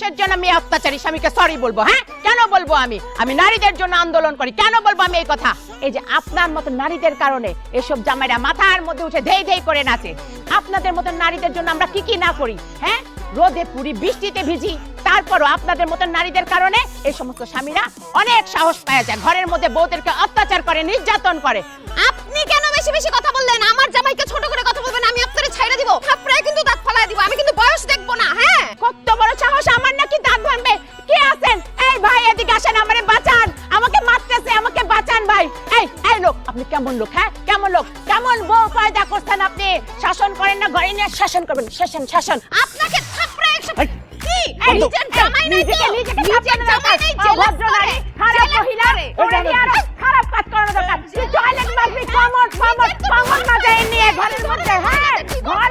কিসের জন্য আমি অত্যাচারী স্বামীকে সরি বলবো? হ্যাঁ, কেন বলবো? আমি নারীদের জন্য আন্দোলন করি, কেন বলবো আমি এই কথা? এই যে আপনার মতো নারীদের কারণে এসব জামাইরা মাথার মধ্যে উঠে ধেই ধেই করে নাচে। আপনাদের মতো নারীদের জন্য আমরা কি কি না করি? হ্যাঁ, রোদে পুরি বৃষ্টিতে ভিজি, তারপরও আপনাদের মতো নারীদের কারণে এই সমস্ত স্বামীরা অনেক সাহস পাওয়া যায়, ঘরের মধ্যে বউদেরকে অত্যাচার করে, নির্যাতন করে। আপনি কেন বেশি বেশি কথা বললেন? আমার জামাইকে ছোট করে কথা বলবেন, আমি আপনারে ছাইড়া দিব, থাপড়ায় কিন্তু দাঁত ফালায় দিব, আমি কিন্তু বয়স দেখবো না। হ্যাঁ, কত বড় সাহস! আমার নাকি দাঁত ভাঙবে? কে আছেন? এই ভাই এদিকে আসেন, আমারে বাঁচান, আমাকে মারতেছে, আমাকে বাঁচান ভাই। এই লোক, আপনি কেমন লোক? হ্যাঁ, কেমন লোক? কেমন বউ পয়দা করছেন আপনি? শাসন করেন না, ঘরে নিয়ে শাসন করবেন? শাসন। আপনাকে থাপড়ায় একশো কি এই, নিজের জামাই নাই তো, নিজেকে নিজের জামাই নাই, জেলাস ভদ্রনারী, করে, খারাপ জেলাস মহিলা, করে। ওরে দিয়ে আরো খারাপ কাজ করানো দরকার। তুই টয়লেট মারবি, কমর মাজায় নিয়ে ঘরের মধ্যে। হ্যাঁ, ঘর